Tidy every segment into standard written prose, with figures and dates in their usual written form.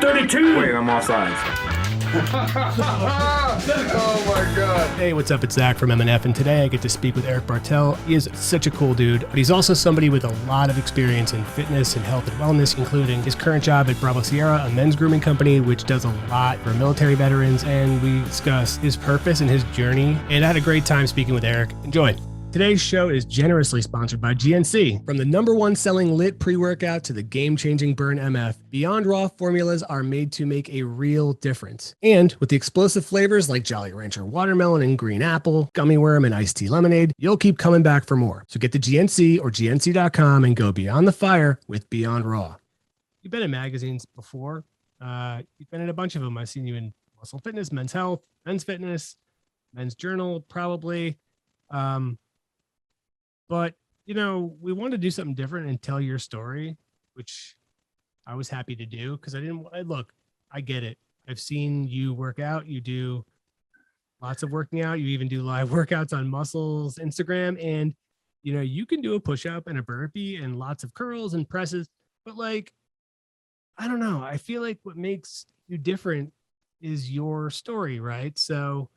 232. Wait, I'm offsides. Oh my God. Hey, what's up? It's Zach from MNF, and today I get to speak with Erik Bartell. He is such a cool dude, but he's also somebody with a lot of experience in fitness and health and wellness, including his current job at Bravo Sierra, a men's grooming company, which does a lot for military veterans, and we discuss his purpose and his journey, and I had a great time speaking with Erik. Enjoy. Today's show is generously sponsored by GNC. From the #1 selling lit pre-workout to the game-changing Burn MF, Beyond Raw formulas are made to make a real difference. And with the explosive flavors like Jolly Rancher watermelon and green apple, gummy worm and iced tea lemonade, you'll keep coming back for more. So get to GNC or GNC.com and go beyond the fire with Beyond Raw. You've been in magazines before. You've been in a bunch of them. I've seen you in Muscle Fitness, Men's Health, Men's Fitness, Men's Journal, probably. But, you know, we wanted to do something different and tell your story, which I was happy to do because I get it. I've seen you work out. You do lots of working out. You even do live workouts on Muscles Instagram. And, you know, you can do a push-up and a burpee and lots of curls and presses. But, like, I don't know. I feel like what makes you different is your story, right? So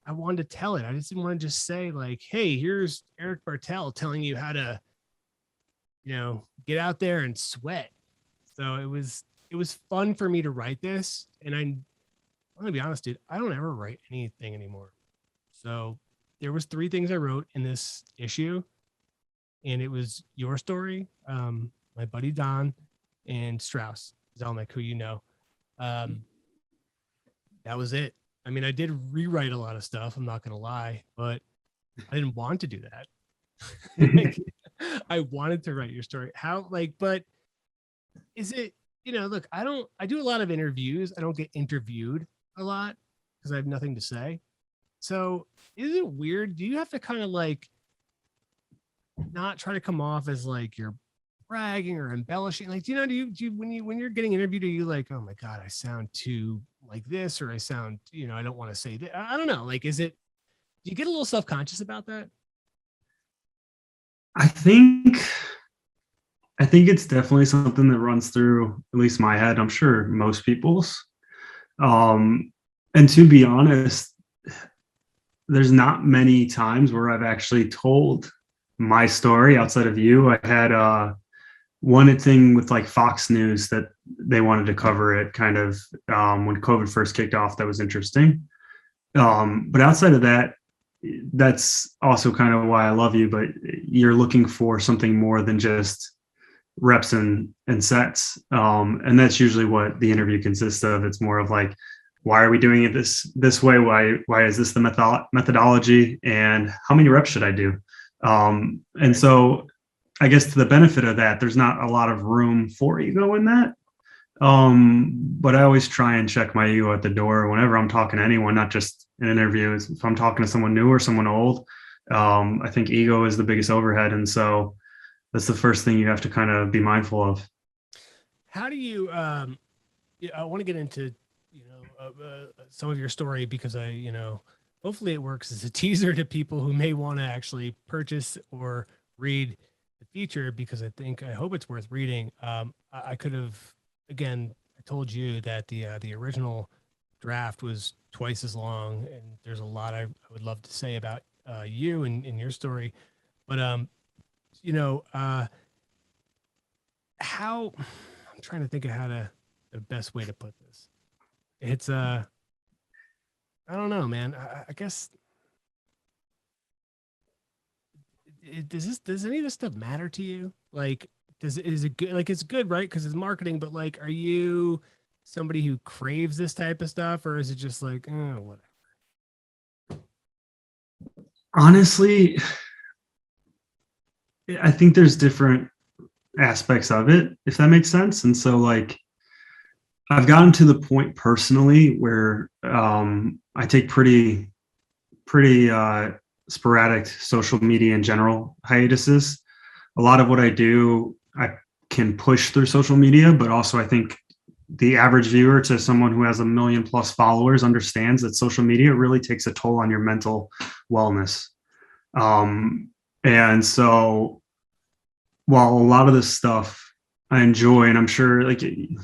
I wanted to tell it. I just didn't want to just say like, hey, here's Erik Bartell telling you how to, you know, get out there and sweat. So it was fun for me to write this. And I'm going to be honest, dude, I don't ever write anything anymore. So there was 3 things I wrote in this issue, and it was your story, my buddy Don, and Strauss Zelnick, who you know. That was it. I mean, I did rewrite a lot of stuff, I'm not going to lie, but I didn't want to do that. Like, I wanted to write your story. But is it, you know, look, I do a lot of interviews. I don't get interviewed a lot because I have nothing to say. So is it weird? Do you have to kind of like not try to come off as like you're bragging or embellishing? Like, do you when you're getting interviewed, are you like, oh my God, I sound too like this, or I sound, you know, I don't want to say that. I don't know. Like, do you get a little self-conscious about that? I think it's definitely something that runs through at least my head. I'm sure most people's. And to be honest, there's not many times where I've actually told my story outside of you. I had one thing with like Fox News that they wanted to cover it kind of when COVID first kicked off. That was interesting. But outside of that, that's also kind of why I love you, but you're looking for something more than just reps and sets. And that's usually what the interview consists of. It's more of like, why are we doing it this way? Why is this the methodology, and how many reps should I do? And so I guess to the benefit of that, there's not a lot of room for ego in that. But I always try and check my ego at the door whenever I'm talking to anyone, not just in interviews. If I'm talking to someone new or someone old, I think ego is the biggest overhead. And so that's the first thing you have to kind of be mindful of. How do you, I want to get into, you know, some of your story because hopefully it works as a teaser to people who may want to actually purchase or read the feature, because I hope it's worth reading. I could have, again, I told you that the original draft was twice as long, and there's a lot I would love to say about you and your story, but how, I'm trying to think of the best way to put this. It's I don't know, man. I guess. Does any of this stuff matter to you? Like, is it good? Like, it's good, right? Because it's marketing, but like, are you somebody who craves this type of stuff, or is it just like, oh, whatever? Honestly, I think there's different aspects of it, if that makes sense. And so like, I've gotten to the point personally where I take pretty sporadic social media in general hiatuses. A lot of what I do, I can push through social media, but also I think the average viewer, to someone who has 1 million+ followers, understands that social media really takes a toll on your mental wellness. And so while a lot of this stuff I enjoy, and I'm sure like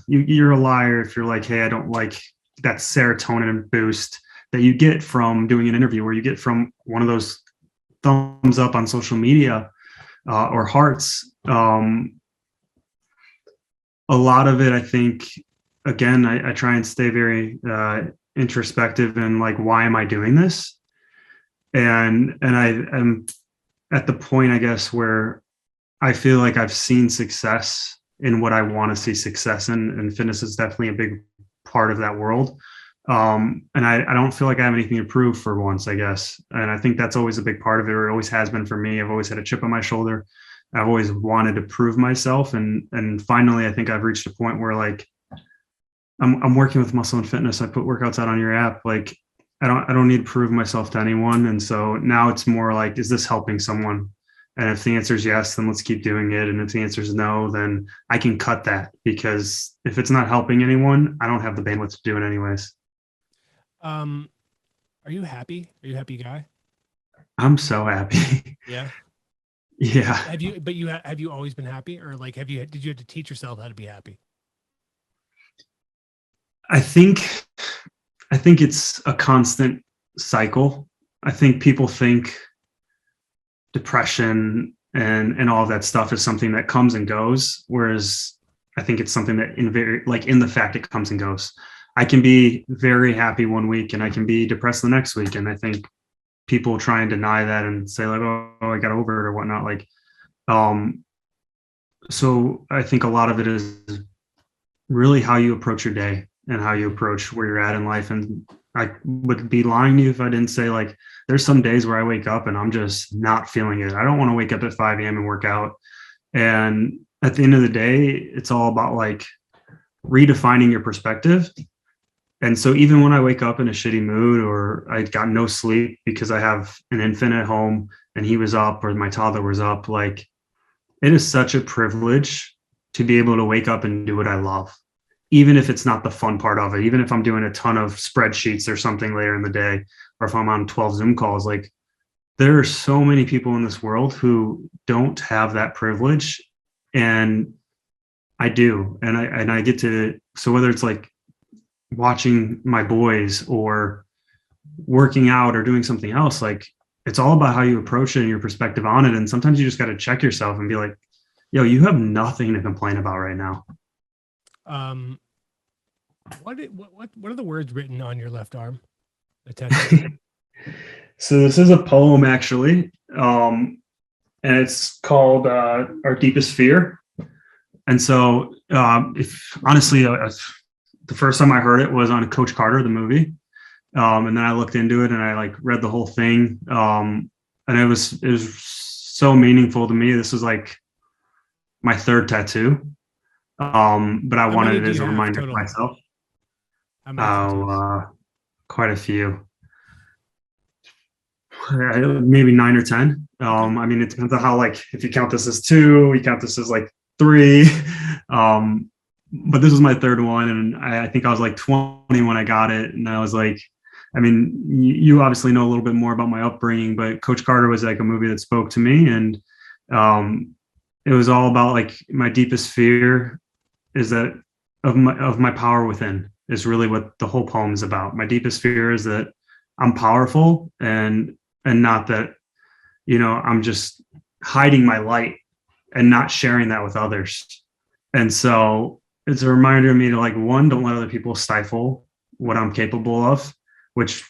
you're a liar if you're like, hey, I don't like that serotonin boost that you get from doing an interview, where you get from one of those thumbs up on social media or hearts. A lot of it, I think, again, I try and stay very introspective and like, why am I doing this? And I am at the point, I guess, where I feel like I've seen success in what I want to see success in, and fitness is definitely a big part of that world. And I don't feel like I have anything to prove for once, I guess. And I think that's always a big part of it, or it always has been for me. I've always had a chip on my shoulder. I've always wanted to prove myself. And finally, I think I've reached a point where like I'm working with Muscle and Fitness. I put workouts out on your app. Like I don't need to prove myself to anyone. And so now it's more like, is this helping someone? And if the answer is yes, then let's keep doing it. And if the answer is no, then I can cut that, because if it's not helping anyone, I don't have the bandwidth to do it anyways. Are you happy? Are you a happy guy? I'm so happy. Yeah. Yeah. Have you always been happy, or like did you have to teach yourself how to be happy? I think it's a constant cycle. I think people think depression and all of that stuff is something that comes and goes, whereas I think it's something that in the fact it comes and goes. I can be very happy one week and I can be depressed the next week, and I think people try and deny that and say like, oh, I got over it or whatnot. Like, so I think a lot of it is really how you approach your day and how you approach where you're at in life. And I would be lying to you if I didn't say like, there's some days where I wake up and I'm just not feeling it. I don't want to wake up at 5 a.m. and work out. And at the end of the day, it's all about like redefining your perspective. And so even when I wake up in a shitty mood, or I got no sleep because I have an infant at home and he was up, or my toddler was up, like it is such a privilege to be able to wake up and do what I love, even if it's not the fun part of it, even if I'm doing a ton of spreadsheets or something later in the day, or if I'm on 12 Zoom calls. Like there are so many people in this world who don't have that privilege, and I do. And I get to, so whether it's like watching my boys or working out or doing something else, like it's all about how you approach it and your perspective on it. And sometimes you just got to check yourself and be like, yo, you have nothing to complain about right now. What are the words written on your left arm? So this is a poem actually, and it's called Our Deepest Fear. And so if honestly, the first time I heard it was on Coach Carter, the movie. And then I looked into it and I like read the whole thing. And it was so meaningful to me. This was like my third tattoo. But I wanted it as a reminder to myself. Quite a few. Maybe 9 or 10. I mean, it depends on how, like, if you count this as 2, you count this as like 3. But this was my third one, and I think I was like 20 when I got it, and I was like, I mean, you obviously know a little bit more about my upbringing, but Coach Carter was like a movie that spoke to me, and it was all about like my deepest fear is that of my power within is really what the whole poem is about. My deepest fear is that I'm powerful, and not that, you know, I'm just hiding my light and not sharing that with others. And so it's a reminder to me to like, one, don't let other people stifle what I'm capable of, which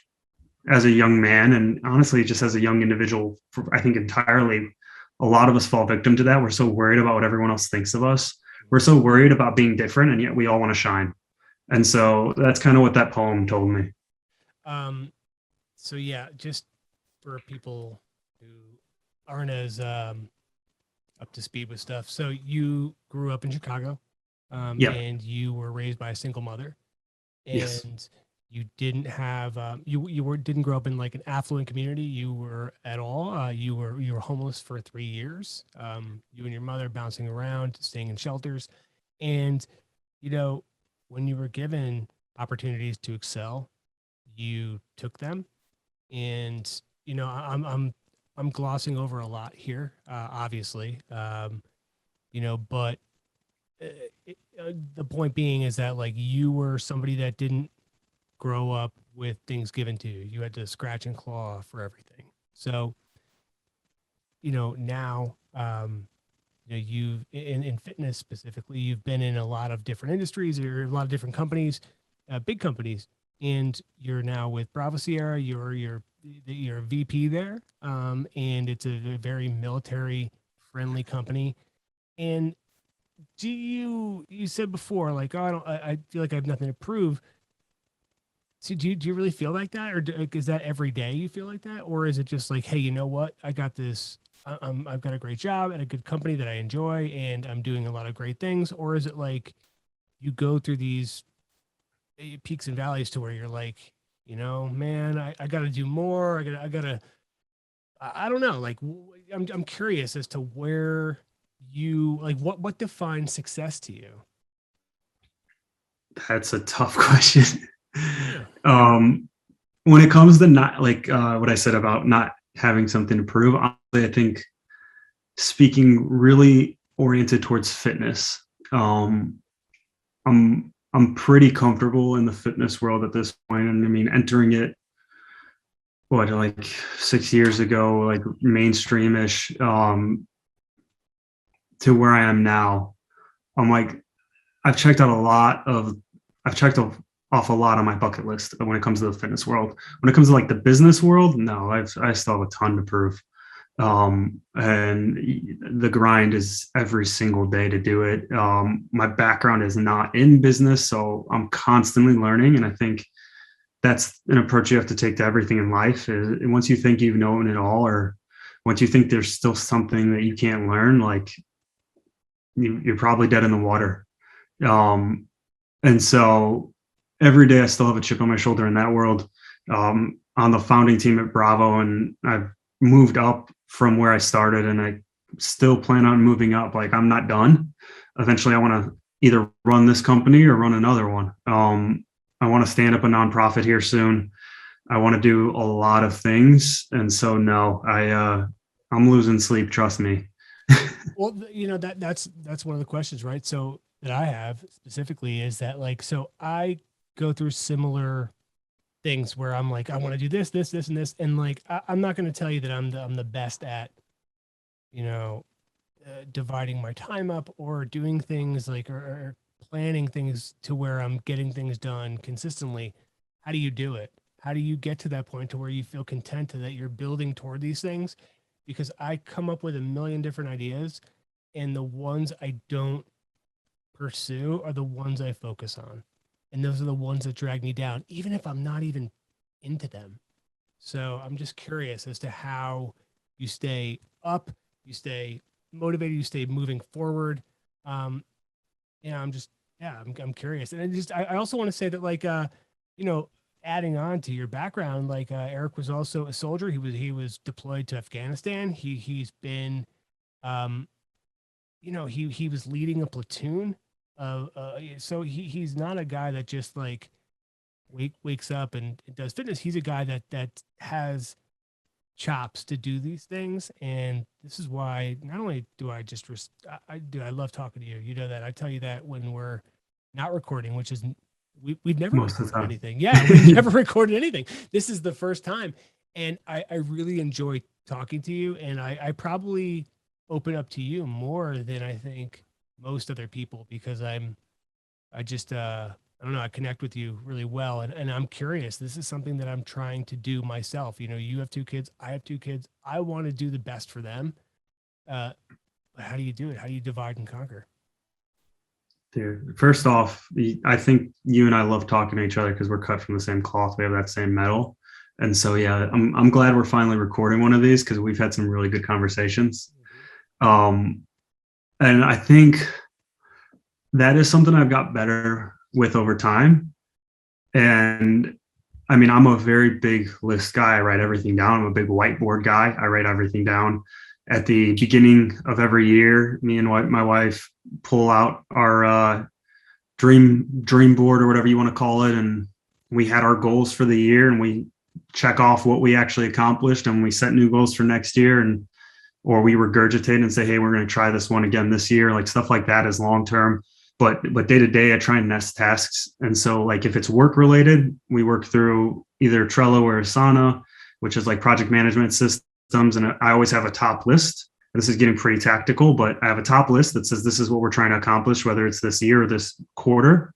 as a young man, and honestly, just as a young individual, I think entirely, a lot of us fall victim to that. We're so worried about what everyone else thinks of us. We're so worried about being different, and yet we all want to shine. And so that's kind of what that poem told me. So yeah, just for people who aren't as up to speed with stuff. So you grew up in Chicago, and you were raised by a single mother, and yes. You didn't have didn't grow up in like an affluent community. You were at all. You were homeless for 3 years. You and your mother bouncing around, staying in shelters, and you know, when you were given opportunities to excel, you took them. And you know, I'm glossing over a lot here, obviously, you know, but the point being is that like you were somebody that didn't grow up with things given to you. You had to scratch and claw for everything. So, now, you've in fitness specifically, you've been in a lot of different industries or a lot of different companies, big companies, and you're now with Bravo Sierra. You're a VP there, and it's a very military friendly company. And you said before like, oh, I feel like I have nothing to prove. So do you really feel like that, or like, is that every day you feel like that, or is it just like, hey, you know what, I got this. I've got a great job at a good company that I enjoy, and I'm doing a lot of great things, or is it like you go through these peaks and valleys to where you're like, man, I got to do more. I don't know. Like, I'm curious as to where you like what defines success to you. That's a tough question. Yeah. When it comes to not like what I said about not having something to prove, honestly, I think speaking really oriented towards fitness, I'm pretty comfortable in the fitness world at this point. And I mean, entering it, what, like 6 years ago, like mainstreamish, to where I am now, I'm like, I've checked out a lot of, I've checked off a lot on my bucket list when it comes to the fitness world. When it comes to like the business world, no, I still have a ton to prove. And the grind is every single day to do it. My background is not in business, so I'm constantly learning. And I think that's an approach you have to take to everything in life. Is once you think you've known it all, or once you think there's still something that you can't learn, like you're probably dead in the water. And so every day I still have a chip on my shoulder in that world. On the founding team at Bravo, and I've moved up from where I started, and I still plan on moving up. Like, I'm not done. Eventually I want to either run this company or run another one. I want to stand up a nonprofit here soon. I want to do a lot of things. And so, no, I'm losing sleep. Trust me. Well, that's one of the questions, right? So that I have specifically is that like, so I go through similar things where I'm like, I want to do this, this, this, and this. And like, I'm not going to tell you that I'm the best at, dividing my time up or doing things like, or planning things to where I'm getting things done consistently. How do you do it? How do you get to that point to where you feel content that you're building toward these things? Because I come up with a million different ideas, and the ones I don't pursue are the ones I focus on. And those are the ones that drag me down, even if I'm not even into them. So I'm just curious as to how you stay up, you stay motivated, you stay moving forward. I'm curious. And I also want to say that like, adding on to your background, like Erik was also a soldier. He was deployed to Afghanistan. He's been, he was leading a platoon. So he's not a guy that just like wakes up and does fitness. He's a guy that has chops to do these things. And this is why not only do I just I love talking to you. You know that. I tell you that when we're not recording, which is we've never Most of the recorded time. anything. Yeah, we've never recorded anything. This is the first time. And I really enjoy talking to you. And I probably open up to you more than I think most other people, because I don't know, I connect with you really well. And I'm curious. This is something that I'm trying to do myself. You have 2 kids. I have 2 kids. I want to do the best for them. But how do you do it? How do you divide and conquer? Dude, first off, I think you and I love talking to each other because we're cut from the same cloth. We have that same metal. And so, yeah, I'm glad we're finally recording one of these because we've had some really good conversations. And I think that is something I've got better with over time. And I mean, I'm a very big list guy. I write everything down. I'm a big whiteboard guy. I write everything down. At the beginning of every year, me and my wife pull out our dream board, or whatever you want to call it, and we had our goals for the year, and we check off what we actually accomplished, and we set new goals for next year. And or we regurgitate and say, hey, we're going to try this one again this year. Like stuff like that is long term. But day to day, I try and nest tasks. And so like if it's work related, we work through either Trello or Asana, which is like project management systems. And I always have a top list. This is getting pretty tactical, but I have a top list that says this is what we're trying to accomplish, whether it's this year or this quarter.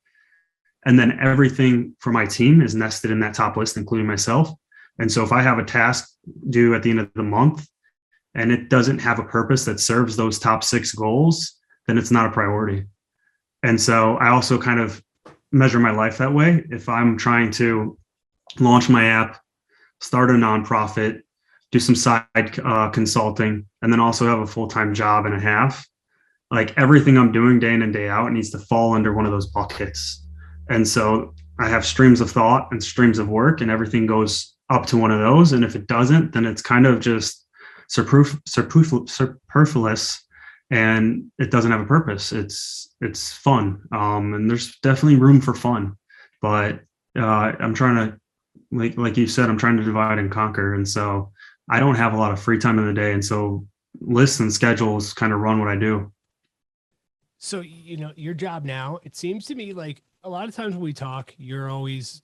And then everything for my team is nested in that top list, including myself. And so if I have a task due at the end of the month and it doesn't have a purpose that serves those top 6 goals, then it's not a priority. And so I also kind of measure my life that way. If I'm trying to launch my app, start a nonprofit, do some side consulting, and then also have a full-time job and a half, like everything I'm doing day in and day out needs to fall under one of those buckets. And so I have streams of thought and streams of work, and everything goes up to one of those. And if it doesn't, then it's kind of just superfluous, and it doesn't have a purpose. It's fun, and there's definitely room for fun, but I'm trying to, like you said, I'm trying to divide and conquer, and so I don't have a lot of free time in the day, and so lists and schedules kind of run what I do. So, you know, your job now, it seems to me like a lot of times when we talk, you're always,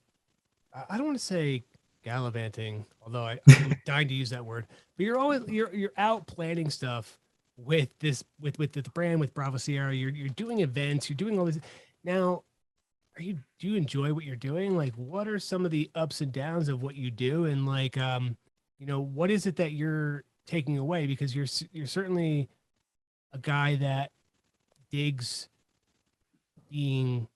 I don't want to say gallivanting, although I'm dying to use that word, but you're always, you're out planning stuff with this, with the brand, with Bravo Sierra. You're doing events, you're doing all this. Now, do you enjoy what you're doing? Like, what are some of the ups and downs of what you do? And like, you know, what is it that you're taking away? Because you're certainly a guy that digs being,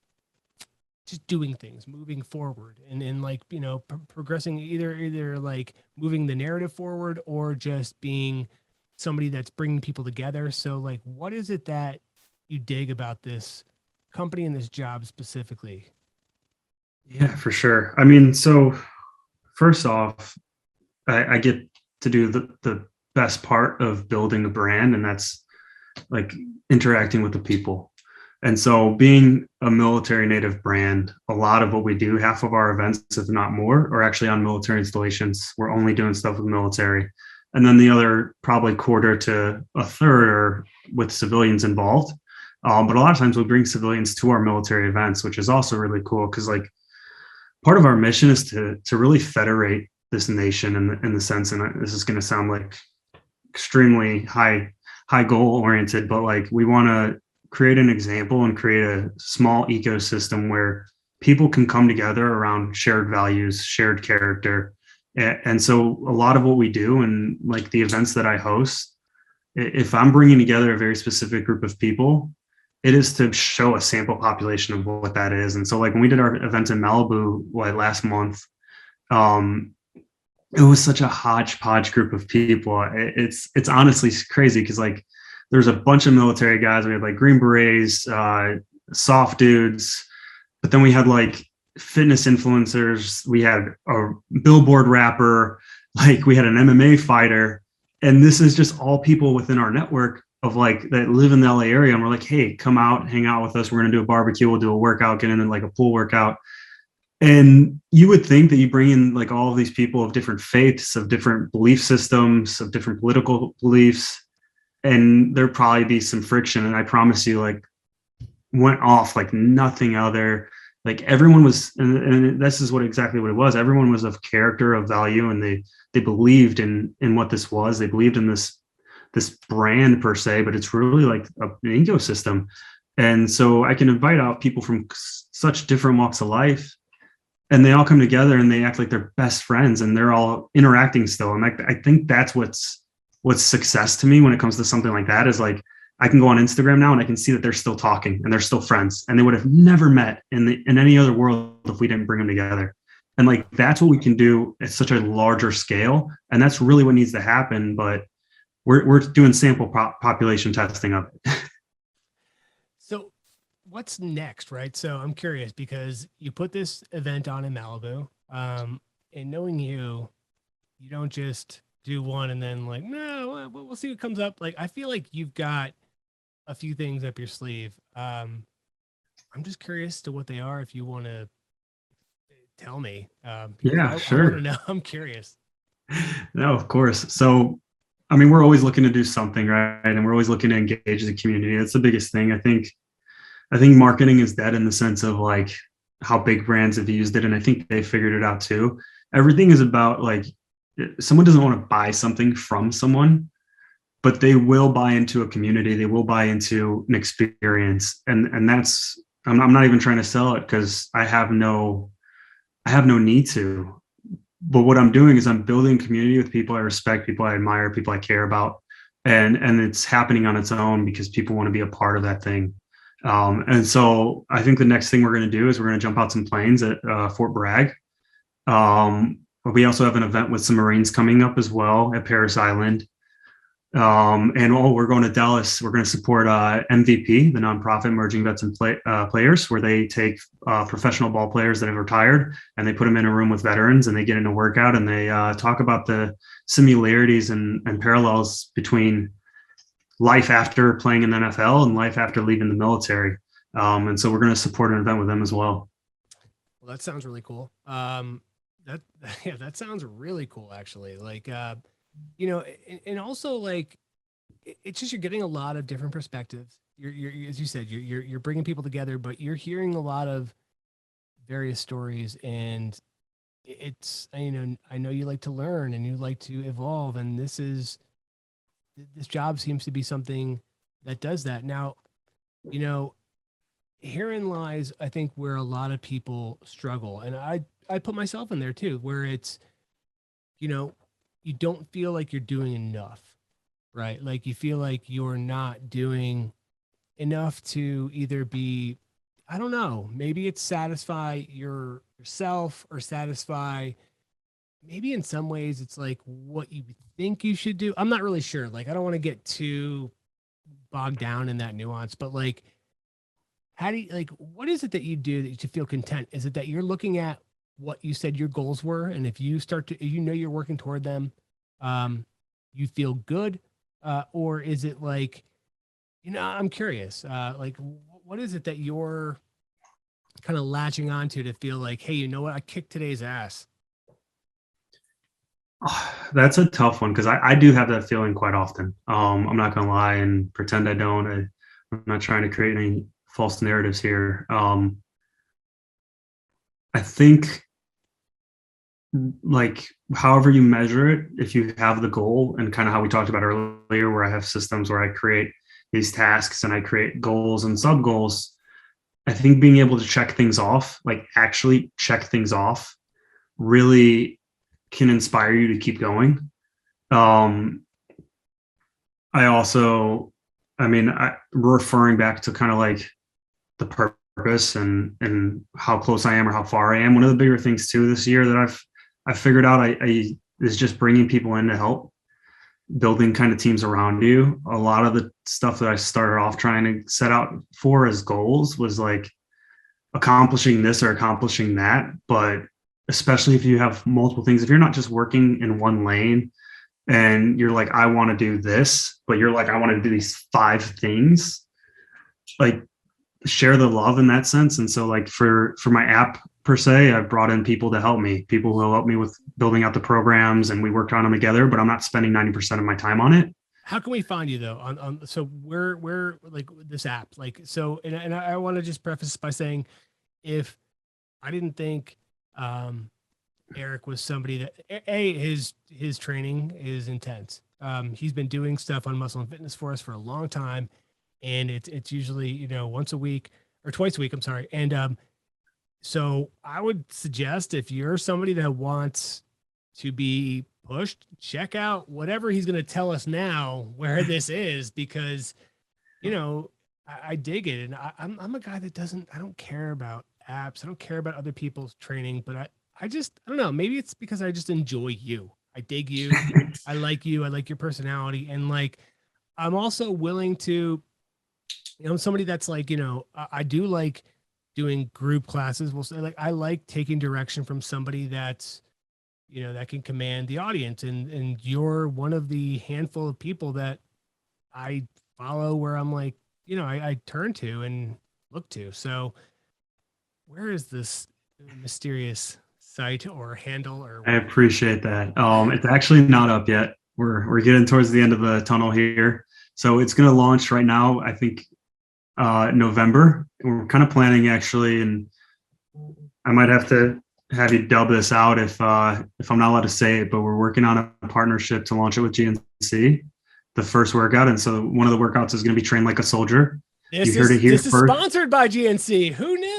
just doing things, moving forward, and like, you know, progressing, either like moving the narrative forward or just being somebody that's bringing people together. So like, what is it that you dig about this company and this job specifically? Yeah, for sure. I mean, so first off, I get to do the best part of building a brand, and that's like interacting with the people. And so being a military native brand, a lot of what we do, half of our events, if not more, are actually on military installations. We're only doing stuff with military. And then the other probably quarter to a third are with civilians involved. But a lot of times we bring civilians to our military events, which is also really cool because like part of our mission is to really federate this nation in the sense, and this is going to sound like extremely high goal oriented, but like we want to create an example and create a small ecosystem where people can come together around shared values, shared character. And so a lot of what we do and like the events that I host, if I'm bringing together a very specific group of people, it is to show a sample population of what that is. And so like when we did our event in Malibu like last month, it was such a hodgepodge group of people. It's honestly crazy because like there's a bunch of military guys. We had like Green Berets, soft dudes, but then we had like fitness influencers. We had a billboard rapper, like we had an MMA fighter. And this is just all people within our network of like that live in the LA area. And we're like, hey, come out, hang out with us. We're going to do a barbecue. We'll do a workout, get in like a pool workout. And you would think that you bring in like all of these people of different faiths, of different belief systems, of different political beliefs, and there'd probably be some friction. And I promise you, like, went off like nothing other. Like everyone was, and this is exactly what it was. Everyone was of character, of value, and they believed in what this was. They believed in this brand per se, but it's really like an ecosystem. And so I can invite out people from such different walks of life, and they all come together and they act like they're best friends, and they're all interacting still. And I think that's what's success to me when it comes to something like that, is like I can go on Instagram now and I can see that they're still talking and they're still friends, and they would have never met in any other world if we didn't bring them together. And like that's what we can do at such a larger scale, and that's really what needs to happen. But we're doing sample population testing of it. So what's next, right? So I'm curious because you put this event on in Malibu, and knowing you don't just do one and then like, no, we'll see what comes up. Like, I feel like you've got a few things up your sleeve. I'm just curious to what they are. If you want to tell me, Yeah, I sure. want to know. I'm curious. No, of course. So I mean, we're always looking to do something, right? And we're always looking to engage the community. That's the biggest thing. I think marketing is dead in the sense of like how big brands have used it. And I think they figured it out too. Everything is about like, someone doesn't want to buy something from someone, but they will buy into a community. They will buy into an experience. And that's, I'm not even trying to sell it because I have no need to. But what I'm doing is I'm building community with people I respect, people I admire, people I care about. And it's happening on its own because people want to be a part of that thing. And so I think the next thing we're going to do is we're going to jump out some planes at Fort Bragg. We also have an event with some Marines coming up as well at Paris Island. We're going to Dallas. We're going to support MVP, the nonprofit Emerging Vets and Players, where they take professional ball players that have retired and they put them in a room with veterans and they get in a workout and they talk about the similarities and parallels between life after playing in the NFL and life after leaving the military. And so we're going to support an event with them as well. Well, that sounds really cool. That sounds really cool, actually. Like, and also like, it's just, you're getting a lot of different perspectives. You're as you said, you're bringing people together, but you're hearing a lot of various stories, and it's, I know you like to learn and you like to evolve, and this job seems to be something that does that. Now, herein lies, I think, where a lot of people struggle. And I put myself in there too, where it's, you don't feel like you're doing enough, right? Like you feel like you're not doing enough to either be, I don't know, maybe it's satisfy yourself or satisfy, maybe in some ways it's like what you think you should do. I'm not really sure. Like, I don't want to get too bogged down in that nuance, but like, how do you, like, what is it that you do that you feel content? Is it that you're looking at what you said your goals were, and if you start to, you're working toward them, you feel good? Or is it like, I'm curious, like, what is it that you're kind of latching onto to feel like, hey, you know what? I kicked today's ass. That's a tough one because I do have that feeling quite often. I'm not going to lie and pretend I don't. I'm not trying to create any false narratives here. I think, like, however you measure it, if you have the goal and kind of how we talked about earlier, where I have systems where I create these tasks and I create goals and sub goals, I think being able to check things off, like actually check things off, really can inspire you to keep going. I also, referring back to kind of like the purpose and how close I am or how far I am. One of the bigger things too this year that I've figured out I is just bringing people in to help, building kind of teams around you. A lot of the stuff that I started off trying to set out for as goals was like accomplishing this or accomplishing that. But especially if you have multiple things, if you're not just working in one lane and you're like, I want to do this, but you're like, I want to do these 5 things, like, share the love in that sense. And so like for my app per se, I've brought in people to help me, people who help me with building out the programs, and we worked on them together, but I'm not spending 90% of my time on it. How can we find you though? So where like this app, like, so, and I want to just preface by saying, if I didn't think, Erik was somebody that his training is intense. He's been doing stuff on Muscle and Fitness for us for a long time, and it's usually once a week or twice a week. I'm sorry, and so I would suggest, if you're somebody that wants to be pushed, check out whatever he's going to tell us now where this is, because I dig it, and I'm a guy that I don't care about apps. I don't care about other people's training, but I don't know. Maybe it's because I just enjoy you. I dig you. I like you. I like your personality. And like, I'm also willing to, I'm somebody that's like, I do like doing group classes. We'll say, like, I like taking direction from somebody that's, that can command the audience. And you're one of the handful of people that I follow, where I'm like, I turn to and look to. So where is this mysterious site or handle or I appreciate that. It's actually not up yet. we're getting towards the end of the tunnel here. So it's going to launch right now, I think, November. And we're kind of planning actually, and I might have to have you dub this out if I'm not allowed to say it, but we're working on a partnership to launch it with GNC, the first workout. And so one of the workouts is going to be train like a soldier. This is sponsored by GNC. Who knew?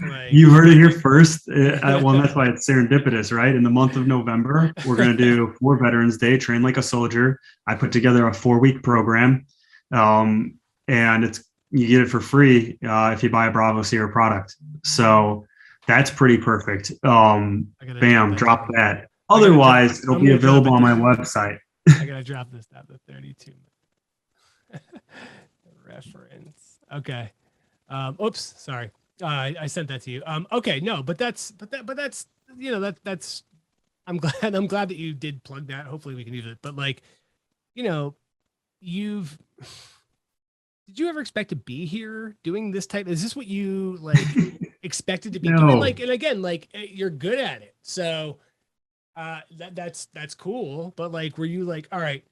Like, you heard it here first. Well, that's why it's serendipitous, right? In the month of November, we're going to do for Veterans Day, train like a soldier. I put together a 4-week program, and you get it for free if you buy a Bravo Sierra product. So that's pretty perfect. Bam, drop that. Otherwise, it'll be available on my website. I gotta drop this down to 32 reference. Okay. Oops, sorry. I sent that to you. Okay, no, but that's you know, that's I'm glad that you did plug that. Hopefully we can use it. But like, you know, did you ever expect to be here doing this type? Is this what you like expected to be doing? Like, and again, like you're good at it. So that's cool. But like, were you like, all right,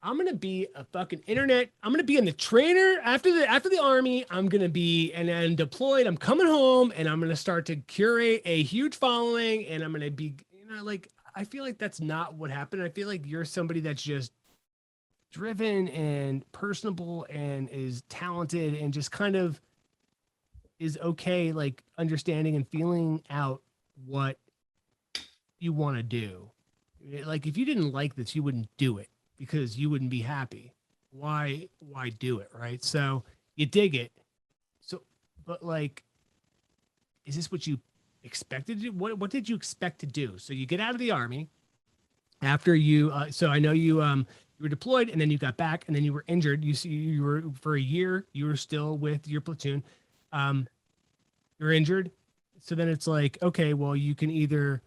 I'm gonna be a fucking internet. I'm gonna be in the trainer after the army. I'm gonna be and then deployed. I'm coming home and I'm gonna start to curate a huge following. And I'm gonna be, you know, like I feel like that's not what happened. I feel like you're somebody that's just driven and personable and is talented and just kind of is okay, like understanding and feeling out what you want to do. Like if you didn't like this, you wouldn't do it because you wouldn't be happy. Why do it? Right. So you dig it. So, but like, is this what you expected to do? What did you expect to do? So you get out of the army after you, so I know you were deployed and then you got back and then you were injured. You were for a year, you were still with your platoon. You're injured. So then it's like, okay, well, you can either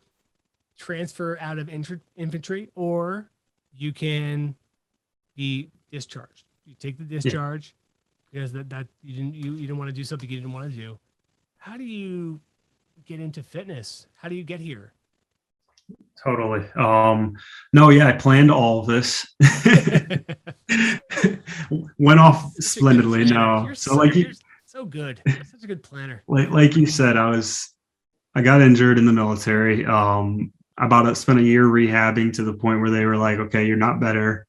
transfer out of infantry or you can be discharged. You take the discharge because that you didn't want to do something you didn't want to do. How do you get into fitness? How do you get here? Totally. No, yeah, I planned all of this. Went off splendidly. No. You're so good. You're such a good planner. Like you said, I got injured in the military. Spent a year rehabbing to the point where they were like, okay, you're not better.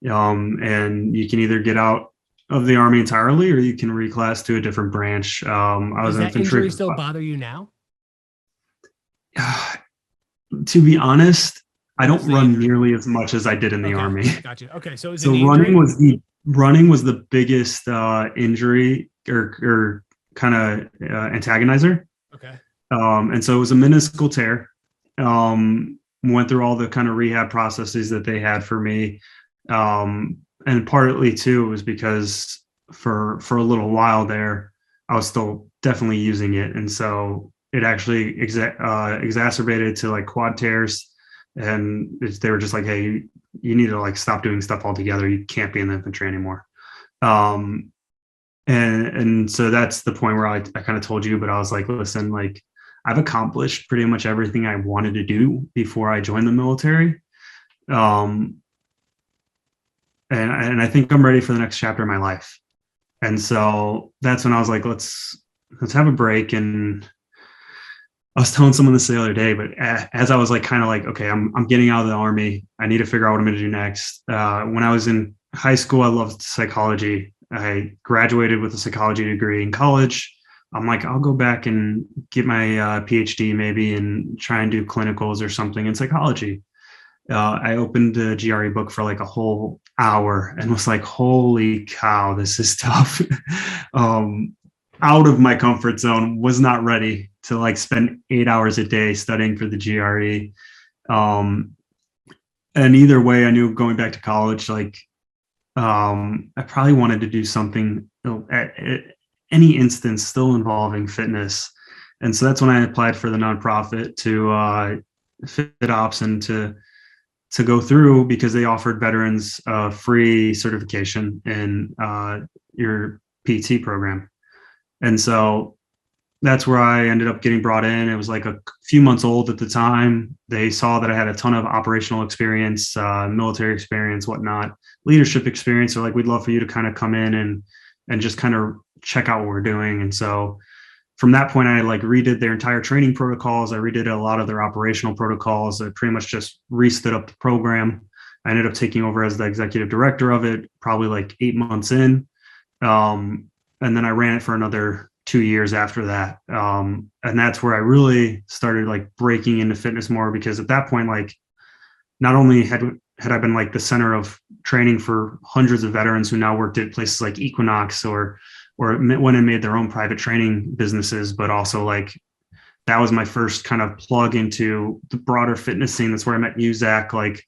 And you can either get out of the army entirely or you can reclass to a different branch. I was Does that infantry. Injury still bother you now? To be honest, I don't run nearly as much as I did in the army. Gotcha. Okay, so running was the biggest injury or kind of antagonizer. Okay. And so it was a meniscal tear. Went through all the kind of rehab processes that they had for me, and partly too it was because for a little while there, I was still definitely using it, and so it actually exacerbated to like quad tears, and they were just like, hey, you need to like stop doing stuff altogether. You can't be in the infantry anymore. And so that's the point where I kind of told you, but I was like, listen, like I've accomplished pretty much everything I wanted to do before I joined the military. And I think I'm ready for the next chapter of my life. And so that's when I was like, let's have a break. And I was telling someone this the other day, but as I was like, kind of like, okay, I'm getting out of the army. I need to figure out what I'm going to do next. When I was in high school, I loved psychology. I graduated with a psychology degree in college. I'm like, I'll go back and get my PhD maybe and try and do clinicals or something in psychology. I opened the GRE book for like a whole hour and was like, holy cow, this is tough. Out of my comfort zone, was not ready to like spend 8 hours a day studying for the GRE. And either way, I knew going back to college, like I probably wanted to do something at any instance still involving fitness. And so that's when I applied for the nonprofit to Fit Ops and to go through, because they offered veterans free certification in your PT program. And so that's where I ended up getting brought in. It was like a few months old at the time. They saw that I had a ton of operational experience, military experience, whatnot, leadership experience. They're like, we'd love for you to kind of come in and just kind of check out what we're doing. And so from that point, I like redid their entire training protocols. I redid a lot of their operational protocols. I pretty much just restood up the program. I ended up taking over as the executive director of it, probably like 8 months in. And then I ran it for another 2 years after that. And that's where I really started like breaking into fitness more, because at that point, like not only had I been like the center of training for hundreds of veterans who now worked at places like Equinox or went and made their own private training businesses, but also like that was my first kind of plug into the broader fitness scene. That's where I met you, Zach, like,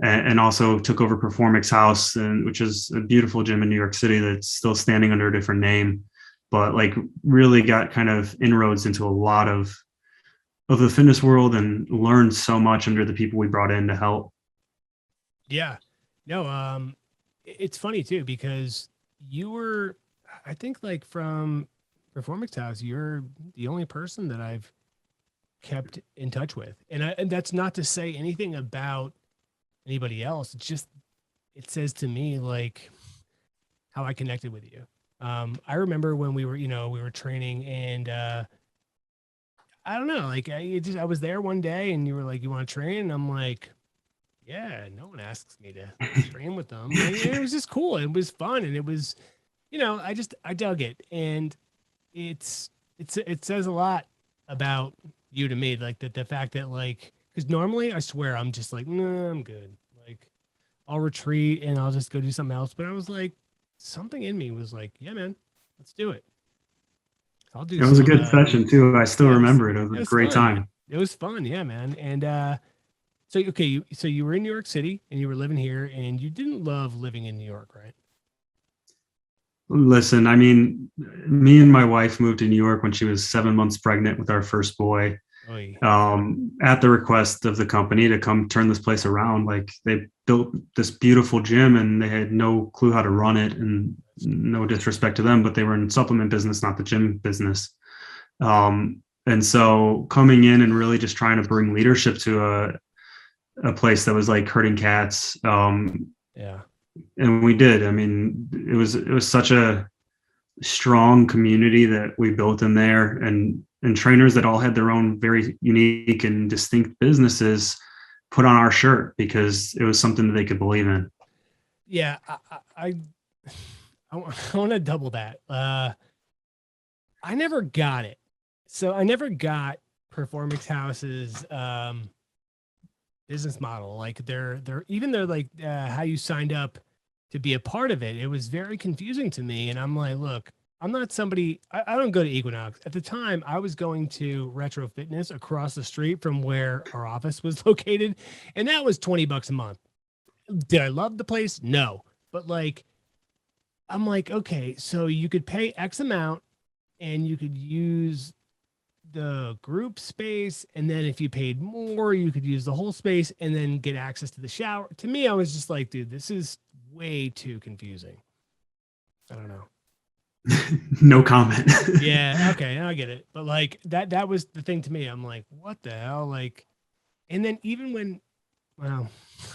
and also took over Performix House, and which is a beautiful gym in New York City that's still standing under a different name, but like really got kind of inroads into a lot of the fitness world and learned so much under the people we brought in to help. Yeah. No, it's funny too, because you were, I think like from Performance House, you're the only person that I've kept in touch with. And that's not to say anything about anybody else. It's just, it says to me like how I connected with you. I remember when we were training, and I don't know, like I was there one day and you were like, you want to train? And I'm like, yeah, no one asks me to train with them. And it was just cool. It was fun. And it was, I dug it. And it says a lot about you to me. Like the fact that like, because normally I swear I'm just like, no, I'm good. Like I'll retreat and I'll just go do something else. But I was like, something in me was like, yeah, man, let's do it. I'll do It was a good session too. I still remember it. It was a great time. It was fun. Yeah, man. And, so, okay. So you were in New York City and you were living here, and you didn't love living in New York, right? Listen, I mean, me and my wife moved to New York when she was 7 months pregnant with our first boy, Oy. at the request of the company to come turn this place around. Like they built this beautiful gym and they had no clue how to run it, and no disrespect to them, but they were in supplement business, not the gym business. And so coming in and really just trying to bring leadership to a place that was like herding cats. Yeah. And we did. I mean, it was such a strong community that we built in there, and trainers that all had their own very unique and distinct businesses put on our shirt because it was something that they could believe in. Yeah. I want to double that. I never got it. So I never got Performance House's, business model. Like they're like how you signed up to be a part of it. It was very confusing to me. And I'm like, look, I'm not somebody, I don't go to Equinox. At the time, I was going to Retro Fitness across the street from where our office was located. And that was $20 a month. Did I love the place? No. But like, I'm like, okay, so you could pay X amount and you could use the group space, and then if you paid more you could use the whole space and then get access to the shower. To me, I was just like, dude, this is way too confusing. I don't know. No comment. Yeah, okay, I get it. But like that was the thing to me. I'm like, what the hell? Like, and then even when, well,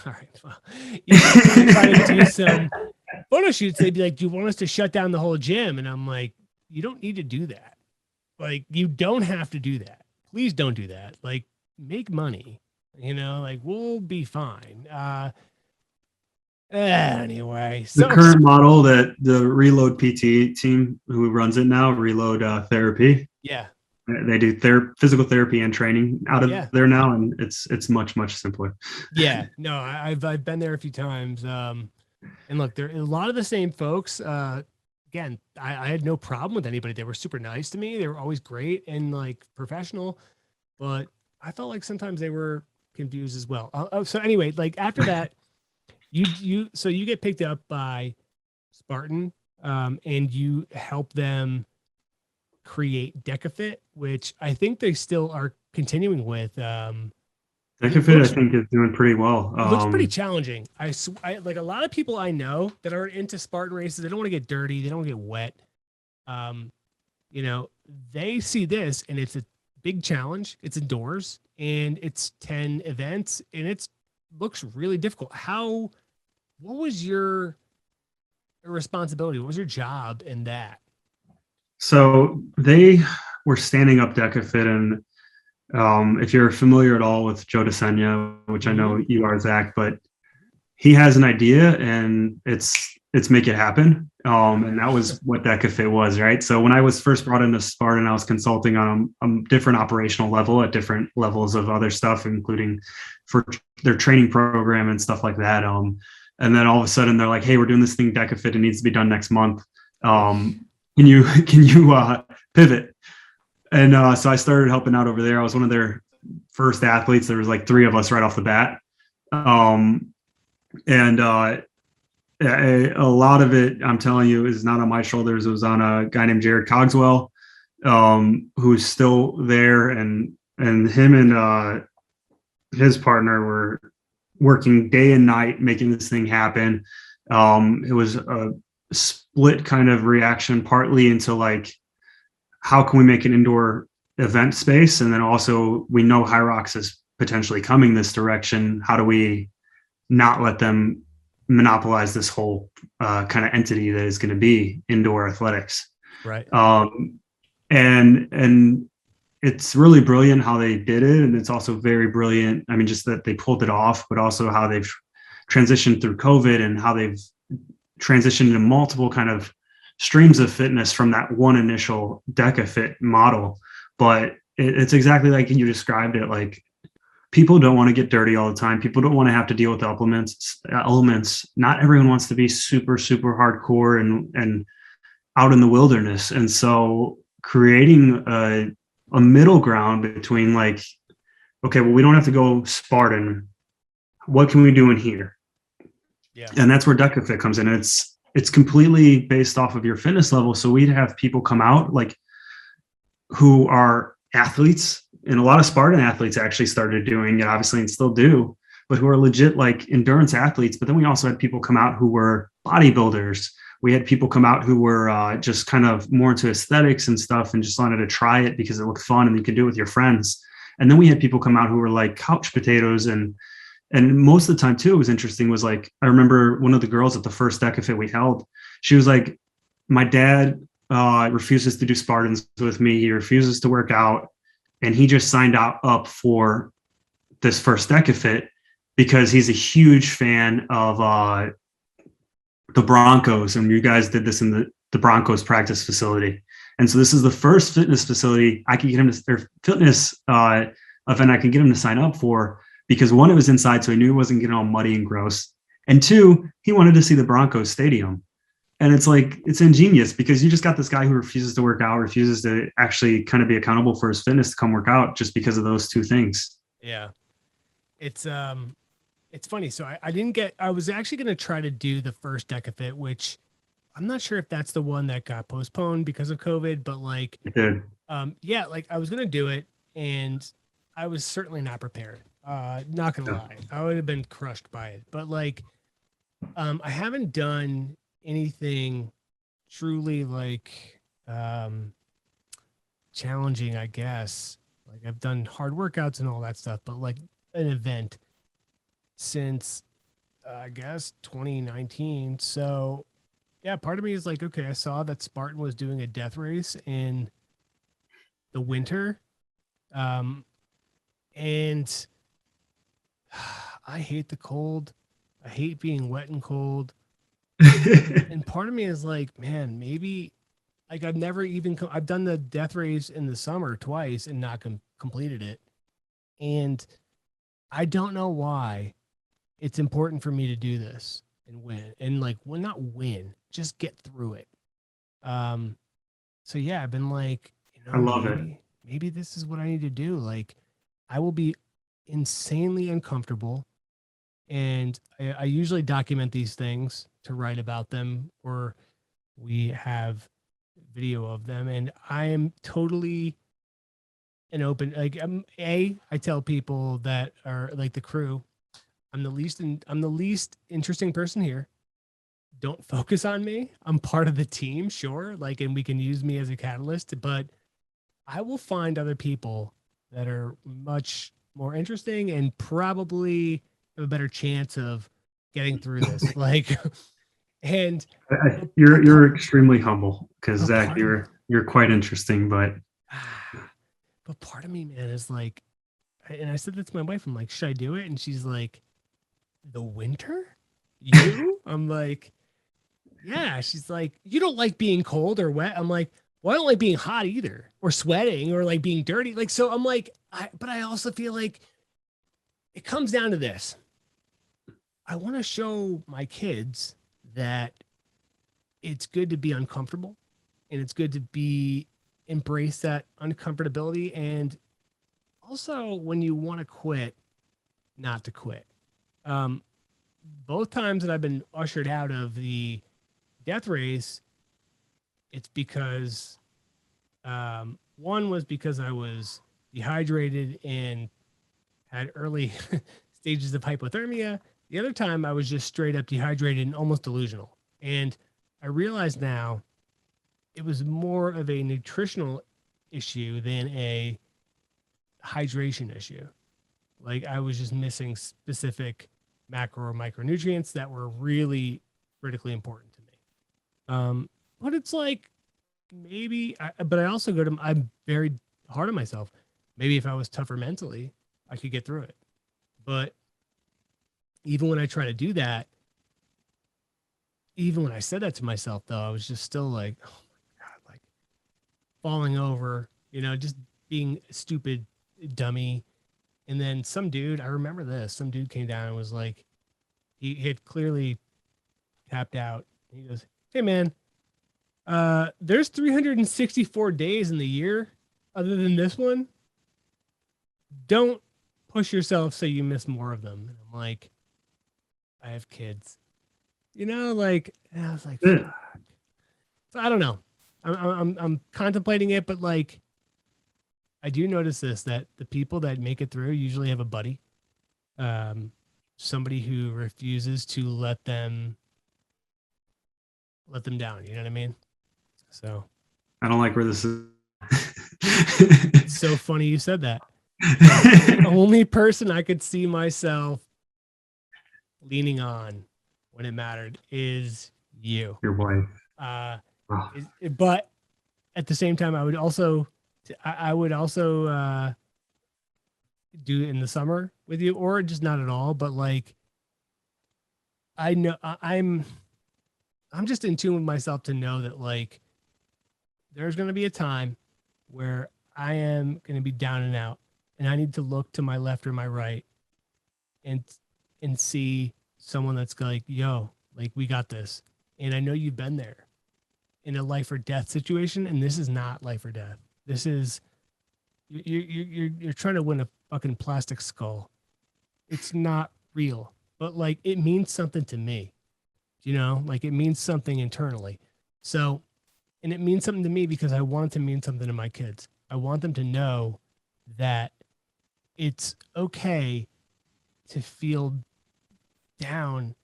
all right, well, even when we try to do some photo shoots, they'd be like, do you want us to shut down the whole gym? And I'm like, you don't need to do that. Like, you don't have to do that. Please don't do that. Like, make money, like we'll be fine. Anyway, the current model that the Reload PT team who runs it now, Reload Therapy. Yeah. They do physical therapy and training out of there now. And it's much, much simpler. Yeah, no, I've been there a few times. And look, there are a lot of the same folks. Again, I had no problem with anybody. They were super nice to me. They were always great and like professional, but I felt like sometimes they were confused as well. So anyway, like after that, you get picked up by Spartan, and you help them create DecaFit, which I think they still are continuing with. DecaFit, I think, is doing pretty well. It looks pretty challenging. I like a lot of people I know that are into Spartan races. They don't want to get dirty. They don't want to get wet. they see this and it's a big challenge. It's indoors and it's 10 events and it's looks really difficult. What was your responsibility? What was your job in that? So they were standing up DecaFit, and if you're familiar at all with Joe DeSena, which I know you are, Zach, but he has an idea and it's make it happen. And that was what DecaFit was, right? So when I was first brought into Spartan, I was consulting on a different operational level at different levels of other stuff, including for their training program and stuff like that. And then all of a sudden they're like, "Hey, we're doing this thing DecaFit. It needs to be done next month. Can you pivot?" And so I started helping out over there. I was one of their first athletes. There was like 3 of us right off the bat. A lot of it, I'm telling you, is not on my shoulders. It was on a guy named Jared Cogswell, who's still there, and him and his partner were working day and night making this thing happen. It was a split kind of reaction, partly into like, how can we make an indoor event space, and then also we know High Rocks is potentially coming this direction. How do we not let them monopolize this whole kind of entity that is going to be indoor athletics? Right. And it's really brilliant how they did it. And it's also very brilliant. I mean, just that they pulled it off, but also how they've transitioned through COVID and how they've transitioned into multiple kind of streams of fitness from that one initial DecaFit model. But it's exactly like you described it. Like, people don't want to get dirty all the time. People don't want to have to deal with elements. Not everyone wants to be super, super hardcore and out in the wilderness. And so creating a middle ground between like, okay, well, we don't have to go Spartan. What can we do in here? Yeah. And that's where DecaFit comes in. It's completely based off of your fitness level. So we'd have people come out like who are athletes, and a lot of Spartan athletes actually started doing it, obviously, and still do, but who are legit like endurance athletes. But then we also had people come out who were bodybuilders. We had people come out who were just kind of more into aesthetics and stuff and just wanted to try it because it looked fun and you could do it with your friends. And then we had people come out who were like couch potatoes. And most of the time too, it was interesting, was like, I remember one of the girls at the first DecaFit we held, she was like, my dad refuses to do Spartans with me. He refuses to work out. And he just signed up for this first DecaFit because he's a huge fan of the Broncos. And you guys did this in the Broncos practice facility. And so this is the first fitness facility I could get him to, or fitness event I could get him to sign up for, because 1, it was inside, so he knew he wasn't getting all muddy and gross. And 2, he wanted to see the Broncos stadium. And it's like, it's ingenious because you just got this guy who refuses to work out, refuses to actually kind of be accountable for his fitness to come work out just because of those 2 things. Yeah. It's funny. So I was actually going to try to do the first DecaFit, which I'm not sure if that's the one that got postponed because of COVID, but like, It did. yeah, like I was going to do it and I was certainly not prepared. Not gonna lie. I would have been crushed by it, but like, I haven't done anything truly like challenging, I guess. Like, I've done hard workouts and all that stuff, but like an event since I guess 2019. So yeah, part of me is like, okay, I saw that Spartan was doing a death race in the winter. And I hate the cold. I hate being wet and cold. And part of me is like, man, maybe like I've never even I've done the death race in the summer twice and not completed it. And I don't know why it's important for me to do this and win, and like, well, not win, just get through it. So yeah, I've been like, I love it. Maybe this is what I need to do. Like, I will be insanely uncomfortable, and I usually document these things to write about them, or we have video of them, and I am totally an open, like, I tell people that are like the crew, I'm the least interesting person here. Don't focus on me. I'm part of the team, sure, like, and we can use me as a catalyst, but I will find other people that are much more interesting and probably have a better chance of getting through this. Like, and You're but part, you're extremely humble because but Zach, part of you're quite interesting, but but part of me, man, is like, and I said that to my wife. I'm like, should I do it? And she's like, the winter? You? I'm like, yeah. She's like, you don't like being cold or wet. I'm like, well, I don't like being hot either, or sweating, or like being dirty. Like, so I'm like, but I also feel like it comes down to this. I want to show my kids that it's good to be uncomfortable, and it's good to be embrace that uncomfortability, and also when you want to quit, not to quit. Um, both times that I've been ushered out of the death race, it's because one was because I was dehydrated and had early stages of hypothermia. The other time I was just straight up dehydrated and almost delusional. And I realize now it was more of a nutritional issue than a hydration issue. Like I was just missing specific macro or micronutrients that were really critically important to me. But it's like but I also I'm very hard on myself. Maybe if I was tougher mentally, I could get through it. But even when I try to do that, even when I said that to myself, though, I was just still like, oh my God, like falling over, just being a stupid dummy. And then some dude, I remember this, some dude came down and was like, he had clearly tapped out. He goes, hey, man, there's 364 days in the year other than this one. Don't push yourself so you miss more of them. And I'm like, I have kids, like, and I was like, yeah. fuck. So I don't know. I'm contemplating it, but like, I do notice that the people that make it through usually have a buddy, somebody who refuses to let them down. You know what I mean? So I don't like where this is. it's so funny you said that. The only person I could see myself leaning on when it mattered is you. Your wife. Oh. But at the same time, I would also do it in the summer with you, or just not at all. But like, I know I'm just in tune with myself to know that like there's going to be a time where I am going to be down and out, and I need to look to my left or my right and see someone that's like, yo, like we got this. And I know you've been there in a life or death situation, and this is not life or death. This is you're trying to win a fucking plastic skull. It's not real, but like it means something to me. Like it means something internally. So, and it means something to me because I want it to mean something to my kids. I want them to know that it's okay to feel down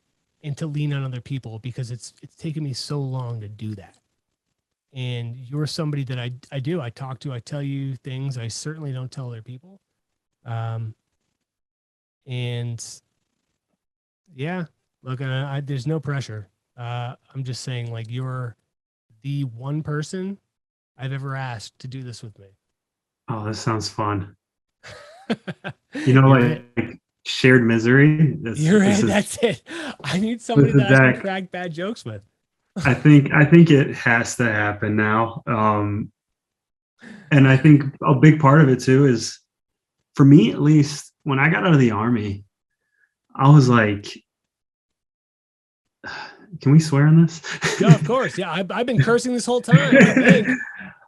and to lean on other people, because it's taken me so long to do that. And you're somebody that I do. I talk to, I tell you things I certainly don't tell other people. And yeah, look, there's no pressure. I'm just saying, like, you're the one person I've ever asked to do this with me. Oh, this sounds fun. You're like shared misery. That's it. I need somebody that I can crack bad jokes with. I think it has to happen now. And I think a big part of it too is, for me at least, when I got out of the Army, I was like, can we swear on this? Yeah, of course. Yeah, I've been cursing this whole time, I think.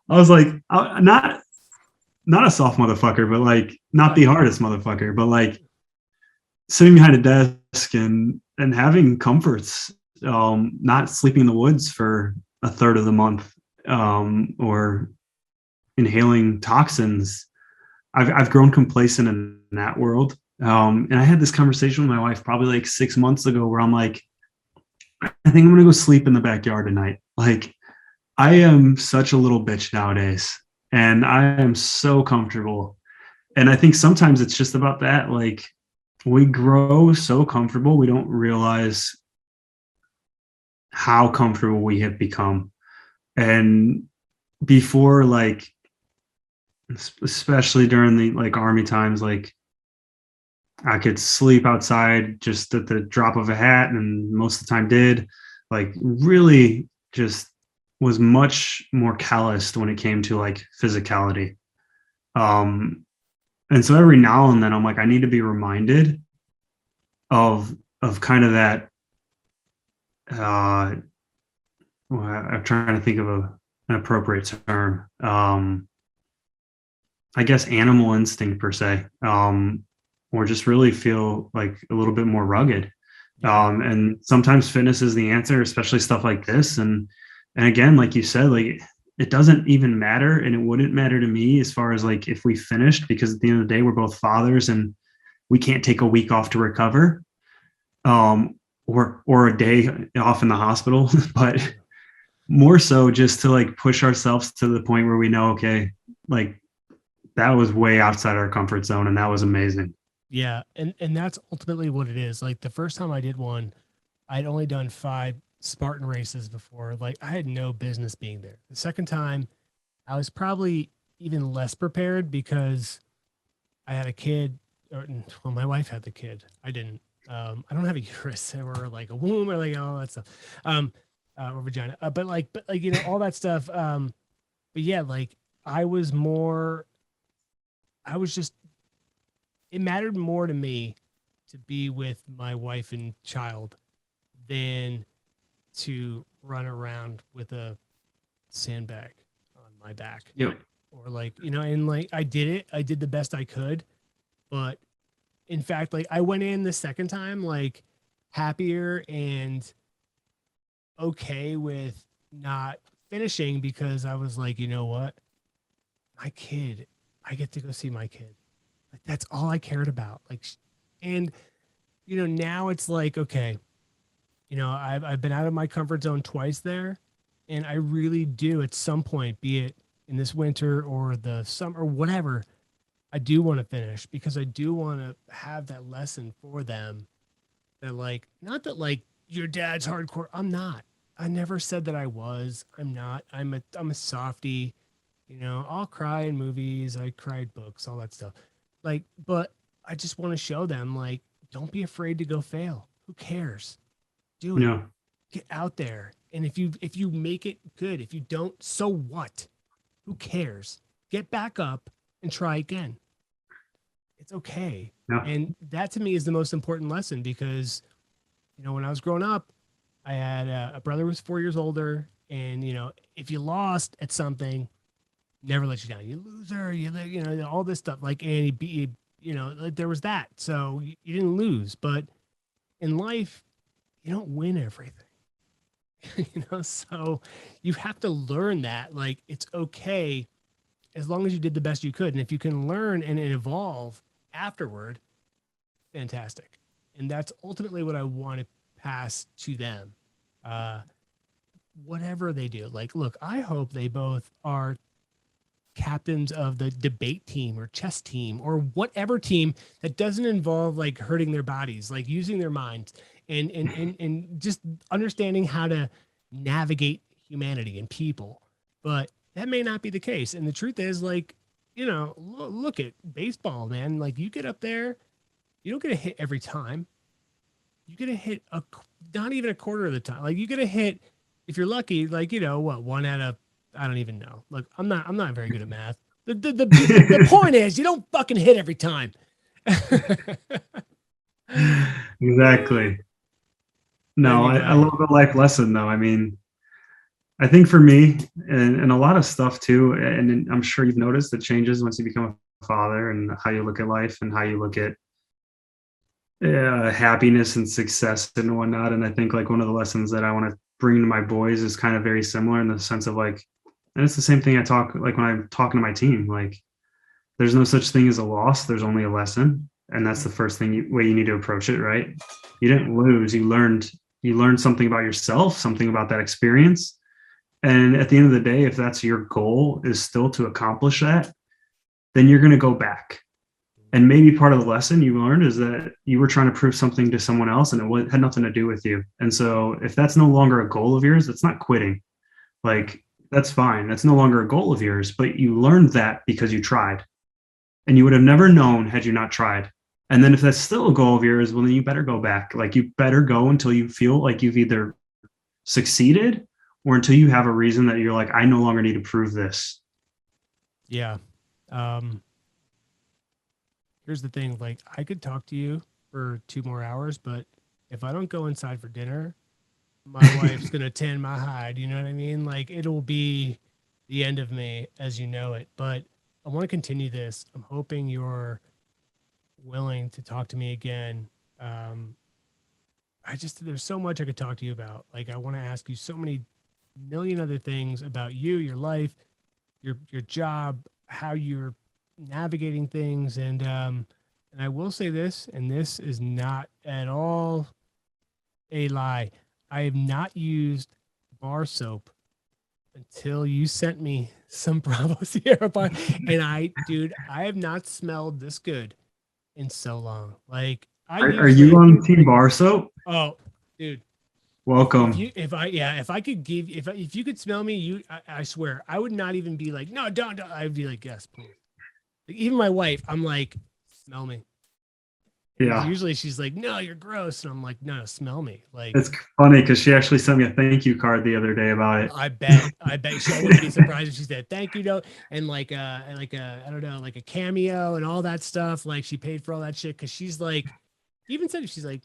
I was like, not a soft motherfucker, but like not the hardest motherfucker, but like sitting behind a desk and having comforts, not sleeping in the woods for a third of the month, or inhaling toxins. I've grown complacent in that world. And I had this conversation with my wife probably like 6 months ago where I'm like, I think I'm going to go sleep in the backyard tonight. Like, I am such a little bitch nowadays. and I am so comfortable. And I think sometimes it's just about that. Like, we grow so comfortable, we don't realize how comfortable we have become. And before, like, especially during the like army times, like I could sleep outside just at the drop of a hat, and most of the time did. Like, really just was much more calloused when it came to like physicality. Um, and so every now and then I'm like, I need to be reminded of kind of that. Uh, well, I'm trying to think of an appropriate term. I guess animal instinct per se, or just really feel like a little bit more rugged. And sometimes fitness is the answer, especially stuff like this. And again, like you said, like it doesn't even matter, and it wouldn't matter to me as far as like if we finished, because at the end of the day, we're both fathers and we can't take a week off to recover, or a day off in the hospital, but more so just to like push ourselves to the point where we know, okay, like that was way outside our comfort zone, and that was amazing. Yeah, and that's ultimately what it is. Like the first time I did one, I'd only done 5 Spartan races before. Like I had no business being there. The second time, I was probably even less prepared because I had a kid. Or, well, my wife had the kid. I didn't. I don't have a uterus or like a womb or like all that stuff, or vagina. But you know all that stuff. But yeah, like I was more. I was just. It mattered more to me to be with my wife and child than to run around with a sandbag on my back. Yep. Or like, you know, and like I did it. I did the best I could. But in fact, like I went in the second time, like happier and okay with not finishing because I was like, you know what? My kid, I get to go see my kid. Like that's all I cared about. Like, and you know, now it's like, okay, you know, I've been out of my comfort zone twice there, and I really do at some point, be it in this winter or the summer or whatever, I do want to finish because I do want to have that lesson for them that like, not that like your dad's hardcore. I'm not. I never said that I was. I'm not. I'm a softie. You know, I'll cry in movies. I cried books, all that stuff. Like, but I just want to show them like, don't be afraid to go fail. Who cares? Do it. Yeah. Get out there. And if you make it good, if you don't, so what? Who cares? Get back up and try again. It's okay. Yeah. And that to me is the most important lesson because, you know, when I was growing up, I had a brother who was 4 years older. And, you know, if you lost at something, never let you down. You loser, you know, all this stuff. Like, and he beat you, you know, like there was that. So you didn't lose. But in life, you don't win everything. You know, so you have to learn that. Like, it's okay as long as you did the best you could. And if you can learn and evolve afterward, fantastic. And that's ultimately what I want to pass to them. Whatever they do. Like, look, I hope they both are captains of the debate team or chess team or whatever team that doesn't involve like hurting their bodies, like using their minds and just understanding how to navigate humanity and people. But that may not be the case. And the truth is, like, you know, look at baseball, man. Like, you get up there, you don't get a hit every time. You get a hit not even a quarter of the time. Like, you get a hit if you're lucky. Like, you know what, 1 out of, I don't even know. Look, I'm not very good at math. The point is, you don't fucking hit every time. Exactly. No, Anyway. I love the life lesson though. I mean, I think for me and a lot of stuff too, and I'm sure you've noticed the changes once you become a father and how you look at life and how you look at happiness and success and whatnot. And I think like one of the lessons that I want to bring to my boys is kind of very similar in the sense of like, and it's the same thing I talk like when I'm talking to my team, like there's no such thing as a loss. There's only a lesson. And that's the first way you need to approach it, right? You didn't lose. You learned something about yourself, something about that experience. And at the end of the day, if that's your goal is still to accomplish that, then you're going to go back. And maybe part of the lesson you learned is that you were trying to prove something to someone else and it had nothing to do with you. And so if that's no longer a goal of yours, it's not quitting. Like, that's fine. That's no longer a goal of yours, but you learned that because you tried. And you would have never known had you not tried. And then if that's still a goal of yours, well, then you better go back. Like, you better go until you feel like you've either succeeded or until you have a reason that you're like, I no longer need to prove this. Yeah. Here's the thing. Like, I could talk to you for 2 more hours, but if I don't go inside for dinner, my wife's going to tan my hide. You know what I mean? Like, it'll be the end of me as you know it, but I want to continue this. I'm hoping you're willing to talk to me again. There's so much I could talk to you about. Like, I want to ask you so many million other things about you, your life, your job, how you're navigating things. And I will say this, and this is not at all a lie. I have not used bar soap until you sent me some Bravo Sierra bar. And I have not smelled this good in so long. Like, Are you on Team Bar Soap? Oh, dude. Welcome. If you could smell me, I swear, I would not even be like, no, don't. I'd be like, yes, please. Like, even my wife, I'm like, smell me. Yeah. Usually she's like, no, you're gross. And I'm like, no, smell me. Like, it's funny because she actually sent me a thank you card the other day about it. I bet she wouldn't be surprised if she said thank you note and like I don't know, like a cameo and all that stuff. Like, she paid for all that shit because she's like, even said she's like,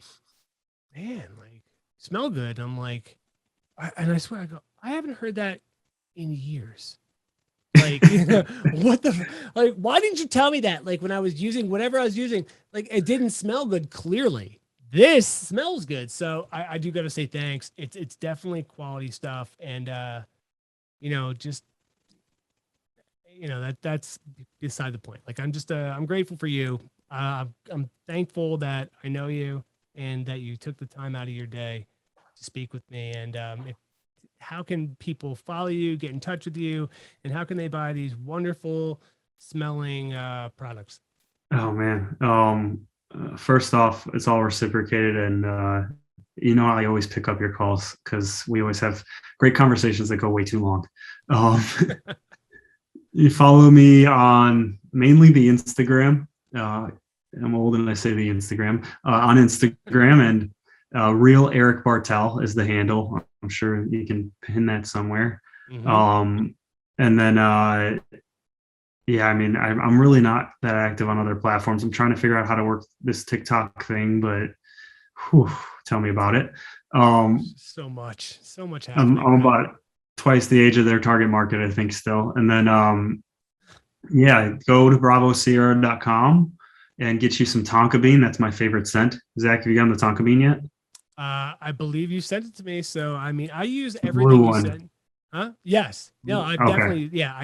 man, like, smell good. I'm like, I swear, I go, I haven't heard that in years. Like, what the, like, why didn't you tell me that? Like, when I was using whatever I was using, like, it didn't smell good. Clearly, this smells good. So I do got to say thanks. It's definitely quality stuff. And, just, that's beside the point. Like, I'm grateful for you. I'm thankful that I know you and that you took the time out of your day to speak with me. And, how can people follow you, get in touch with you, and how can they buy these wonderful smelling products? Oh man. First off, it's all reciprocated, and I always pick up your calls because we always have great conversations that go way too long. You follow me on mainly the Instagram. I'm old and I say the Instagram on Instagram, and real Erik Bartell is the handle. I'm sure you can pin that somewhere. Mm-hmm. And then, yeah, I mean, I'm really not that active on other platforms. I'm trying to figure out how to work this TikTok thing, but tell me about it. So much happening. I'm about twice the age of their target market, I think, still. And then, yeah, go to bravosierra.com and get you some tonka bean. That's my favorite scent. Zach, have you gotten the tonka bean yet? I believe you sent it to me. So, I mean, I use everything you sent. Huh? Yes. No, I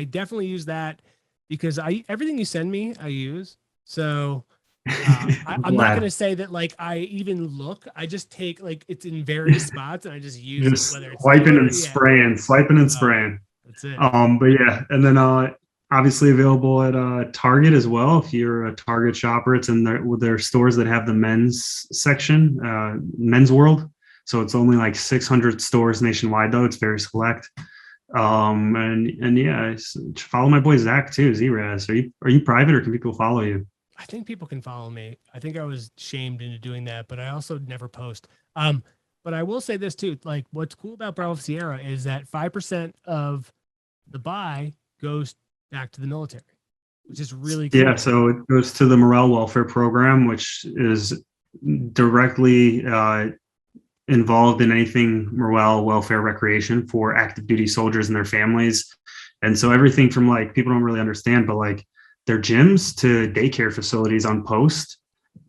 definitely use that because everything you send me, I use. So I'm not going to say that like I even look, I just take like it's in various spots and I just use it. Whether it's swiping and spraying. That's it. But yeah. And then, obviously available at Target as well. If you're a Target shopper, it's in their stores that have the men's section, Men's World. So it's only like 600 stores nationwide, though. It's very select. And yeah, follow my boy Zach too, Z-Raz. Are you private or can people follow you? I think people can follow me. I think I was shamed into doing that, but I also never post. But I will say this too, like what's cool about Bravo Sierra is that 5% of the buy goes back to the military, which is really cool. Yeah, so it goes to the Morale Welfare Program, which is directly involved in anything morale, welfare, recreation for active duty soldiers and their families. And so everything from like people don't really understand, but like their gyms to daycare facilities on post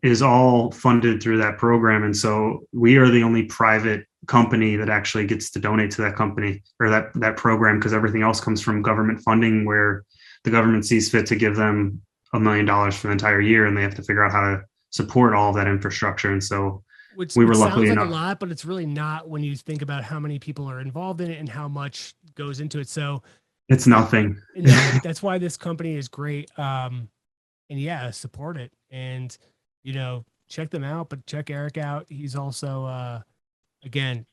is all funded through that program. And so we are the only private company that actually gets to donate to that company or that program, because everything else comes from government funding where the government sees fit to give them $1 million for the entire year and they have to figure out how to support all of that infrastructure. And so Which, we were which lucky sounds like enough. a lot, but it's really not when you think about how many people are involved in it and how much goes into it. So It's nothing. no, that's why this company is great. And yeah, support it and, check them out, but check Erik out. He's also, again,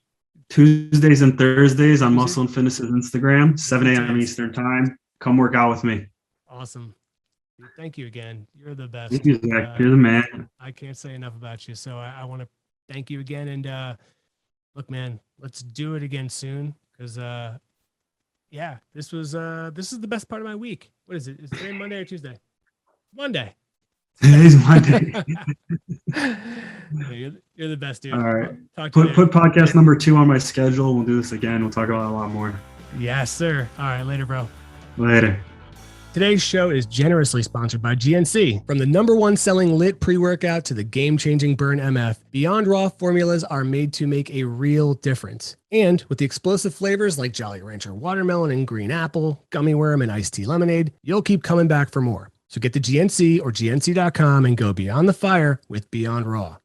Tuesdays and Thursdays on Tuesday- Muscle and Fitness's Instagram, 7 a.m. intense. Eastern time. Come work out with me. Awesome. Dude, thank you again. You're the best. Thank you, Zach. You're the man. I can't say enough about you. So I want to thank you again. And look, man, let's do it again soon. Cause yeah, this is the best part of my week. What is it? Is today Monday or Tuesday? Monday. Today's Monday. Yeah, you're the best, dude. All right. Talk to you Put later. podcast number 2 on my schedule. We'll do this again. We'll talk about it a lot more. Yes, sir. All right, later, bro. Later. Today's show is generously sponsored by GNC. From the #1 selling lit pre-workout to the game-changing Burn MF, Beyond Raw formulas are made to make a real difference. And with the explosive flavors like Jolly Rancher watermelon and green apple, gummy worm and iced tea lemonade, you'll keep coming back for more. So get to GNC or GNC.com and go beyond the fire with Beyond Raw.